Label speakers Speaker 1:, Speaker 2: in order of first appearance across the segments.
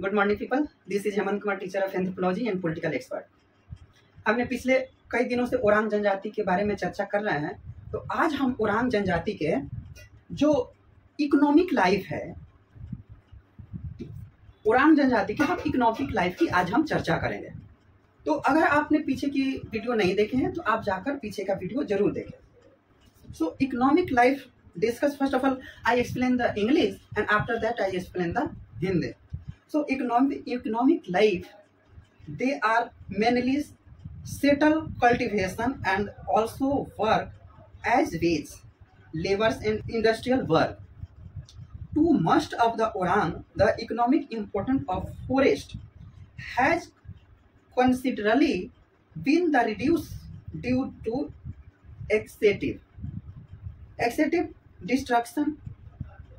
Speaker 1: Good morning people, this is Hemant Kumar, teacher of anthropology and political expert. हमने पिछले कई दिनों से ओरांग जनजाति के बारे में चर्चा कर रहे हैं। तो आज हम ओरांग जनजाति के जो इकोनॉमिक लाइफ है, ओरांग जनजाति के हम इकोनॉमिक लाइफ की आज हम चर्चा करेंगे। तो अगर आपने पीछे की वीडियो नहीं देखे हैं तो आप जाकर पीछे का वीडियो जरूर देखें। सो economic life discuss. First of all, I explain the English and after that I explain the Hindi. So economic life, they are mainly settle cultivation and also work as wage laborers and industrial work. To most of the Orang, the economic importance of forest has considerably been the reduced due to excessive destruction,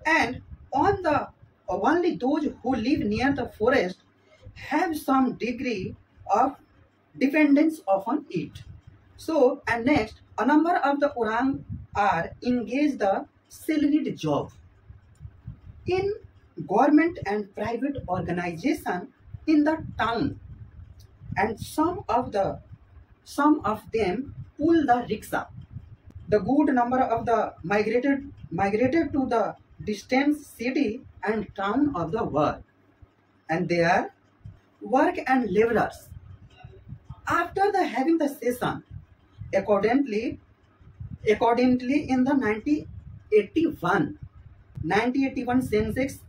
Speaker 1: and on the only those who live near the forest have some degree of dependence upon it. So, and next, a number of the Orang are engaged the salaried job in government and private organization in the town, and some of them pull the rickshaw. The good number of the migrated to the distant city and town of the world, and they are work and laborers. After the having the session, accordingly in the 1981 census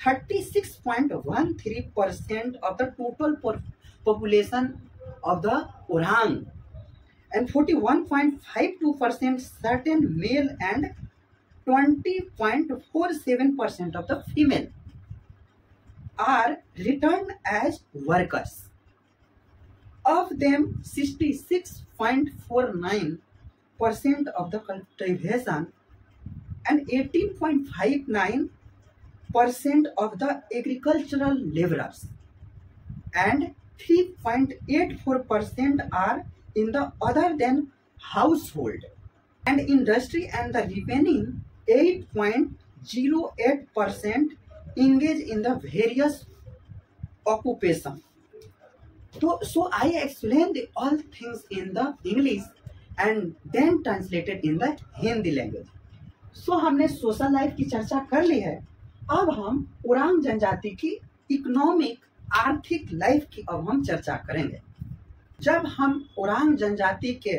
Speaker 1: 36.13% of the total population of the Orang and 41.52% certain male and 20.47% of the female are returned as workers. Of them, 66.49% of the cultivation and 18.59% of the agricultural laborers and 3.84% are in the other than household and industry, and the remaining 8.08% engage in the various occupation. So I explained all things in the English and then translated in the Hindi language. So हमने social life की चर्चा कर ली है। अब हम ओरांग जनजाति की economic आर्थिक लाइफ की अब हम चर्चा करेंगे। जब हम ओरांग जनजाति के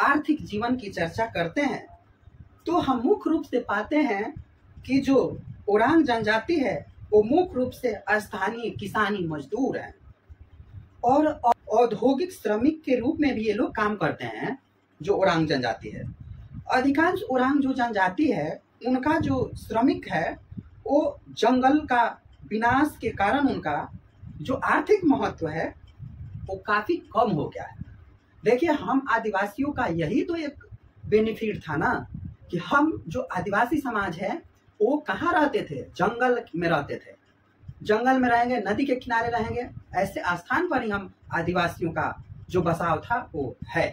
Speaker 1: आर्थिक जीवन की चर्चा करते हैं तो हम मुख्य रूप से पाते हैं कि जो ओरांग जनजाति है वो मुख्य रूप से स्थानीय किसानी मजदूर हैं और औद्योगिक श्रमिक के रूप में भी ये लोग काम करते हैं। जो ओरांग जनजाति है, अधिकांश ओरांग जो जनजाति है उनका जो श्रमिक है वो जंगल का विनाश के कारण उनका जो आर्थिक महत्व है वो काफी कम हो गया है। देखिए, हम आदिवासियों का यही तो एक बेनिफिट था ना कि हम जो आदिवासी समाज है वो कहाँ रहते थे? जंगल में रहते थे। जंगल में रहेंगे, नदी के किनारे रहेंगे, ऐसे स्थान पर ही हम आदिवासियों का जो बसाव था वो है।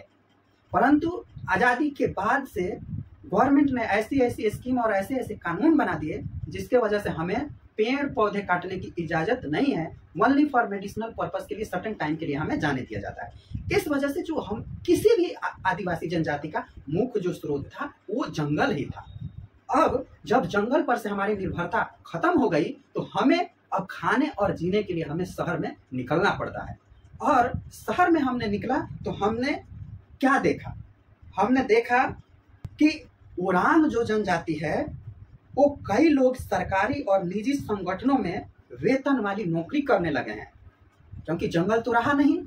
Speaker 1: परंतु आजादी के बाद से गवर्नमेंट ने ऐसी स्कीम और ऐसे कानून बना दिए जिसके वजह से हमें पेड़ पौधे काटने की इजाजत नहीं है। ओनली फॉर मेडिसिनल पर्पस के लिए सर्टेन टाइम के लिए हमें जाने दिया जाता है। इस वजह से जो हम किसी भी आदिवासी जनजाति का मुख्य जो स्रोत था वो जंगल ही था। अब जब जंगल पर से हमारी निर्भरता खत्म हो गई तो हमें अब खाने और जीने के लिए हमें शहर में निकलना पड़ता है। और शहर में हमने निकला तो हमने क्या देखा? हमने देखा कि ओरांग जो जनजाति है वो कई लोग सरकारी और निजी संगठनों में वेतन वाली नौकरी करने लगे हैं, क्योंकि जंगल तो रहा नहीं,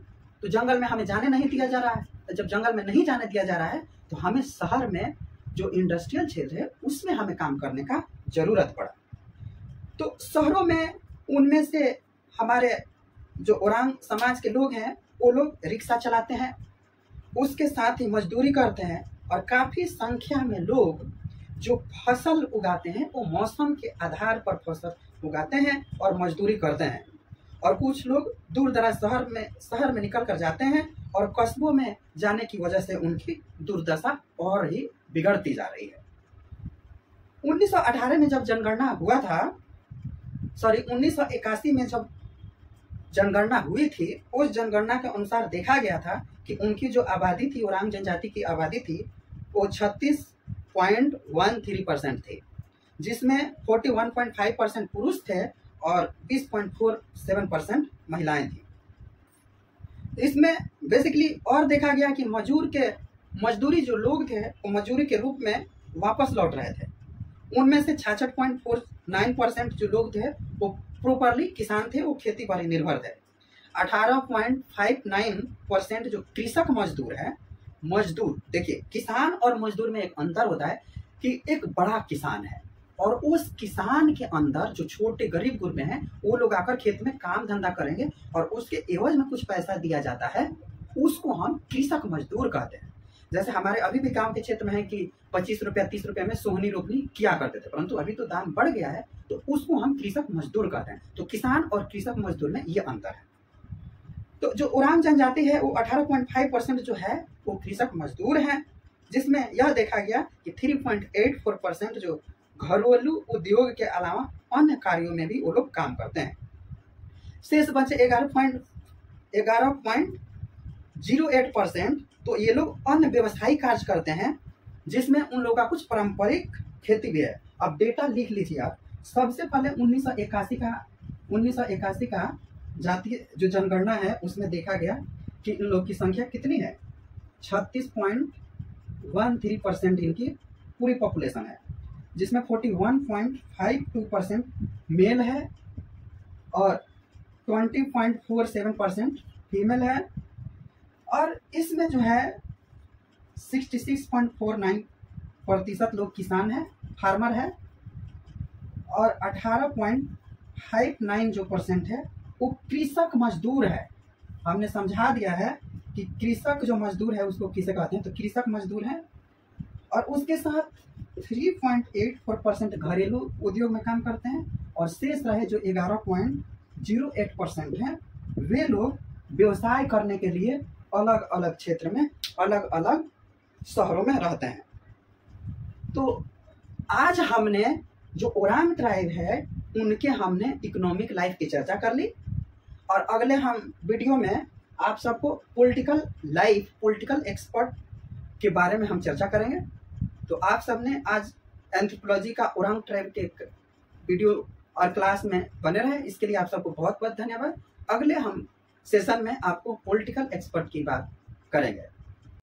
Speaker 1: तो जंगल में हमें जाने नहीं दिया जा रहा है। तो जब जंगल में नहीं जाने दिया जा रहा है तो हमें शहर में जो इंडस्ट्रियल क्षेत्र है उसमें हमें काम करने का जरूरत पड़ा। तो शहरों में उनमें से हमारे जो ओरांग समाज के लोग हैं वो लोग रिक्शा चलाते हैं, उसके साथ ही मजदूरी करते हैं, और काफी संख्या में लोग जो फसल उगाते हैं वो मौसम के आधार पर फसल उगाते हैं और मजदूरी करते हैं। और कुछ लोग दूर दराज शहर में निकल कर जाते हैं और कस्बों में जाने की वजह से उनकी दुर्दशा और ही बिगड़ती जा रही है। 1918 में जब जनगणना हुआ था, सॉरी 1981 में जब जनगणना हुई थी, उस जनगणना के अनुसार देखा गया था कि उनकी जो आबादी थी, ओरांग जनजाति की आबादी थी, वो 36.13% थी, जिसमें 41.5% पुरुष थे और 20.47% महिलाएं थी। इसमें बेसिकली और देखा गया कि मजदूरी जो लोग थे वो मजदूरी के रूप में वापस लौट रहे थे। उनमें से 66.49% जो लोग थे वो प्रॉपरली किसान थे, वो खेती बाड़ी निर्भर थे। 18.59% जो कृषक मजदूर है, मजदूर देखिए, किसान और मजदूर में एक अंतर होता है कि एक बड़ा किसान है और उस किसान के अंदर जो छोटे गरीब गुरबे हैं वो लोग आकर खेत में काम धंधा करेंगे और उसके एवज में कुछ पैसा दिया जाता है, उसको हम कृषक मजदूर कहते हैं। जैसे हमारे अभी भी गांव के क्षेत्र में है कि 25 रुपया 30 रुपया में सोहनी रोपनी किया करते थे, परंतु अभी तो दाम बढ़ गया है, तो उसको हम कृषक मजदूर कहते हैं। तो किसान और कृषक मजदूर में ये अंतर है। तो जो ओरांग जनजाति है वो 18.5% जो है वो कृषक मजदूर है, जिसमें यह देखा गया कि 3.84% जो घरेलू उद्योग के अलावा अन्य कार्यों में भी वो लोग काम करते हैं। शेष बचे 11.08%, तो ये लोग अन्य व्यवसायिक कार्य करते हैं, जिसमें उन लोगों का कुछ पारंपरिक खेती भी है। अब डेटा लिख लीजिए आप। सबसे पहले 1981 का जातीय जो जनगणना है उसमें देखा गया कि इन लोग की संख्या कितनी है, 36.13% इनकी पूरी पॉपुलेशन है, जिसमें 41.52% मेल है और 20.47% फीमेल है, और इसमें जो है 66.49% लोग किसान है, फार्मर है, और 18.59 जो % है वो कृषक मजदूर है। हमने समझा दिया है कि कृषक जो मजदूर है उसको किसे कहते हैं, तो कृषक मजदूर है। और उसके साथ 3.84% घरेलू उद्योग में काम करते हैं, और शेष रहे जो 11.08% हैं वे लोग व्यवसाय करने के लिए अलग अलग क्षेत्र में अलग अलग शहरों में रहते हैं। तो आज हमने जो ओरांग ट्राइब है उनके हमने इकोनॉमिक लाइफ की चर्चा कर ली, और अगले हम वीडियो में आप सबको पॉलिटिकल लाइफ, पॉलिटिकल एक्सपर्ट के बारे में हम चर्चा करेंगे। तो आप सबने आज एंथ्रोपोलॉजी का ओरांग ट्राइब के वीडियो और क्लास में बने रहे, इसके लिए आप सबको बहुत बहुत धन्यवाद। अगले हम सेशन में आपको पॉलिटिकल एक्सपर्ट की बात करेंगे।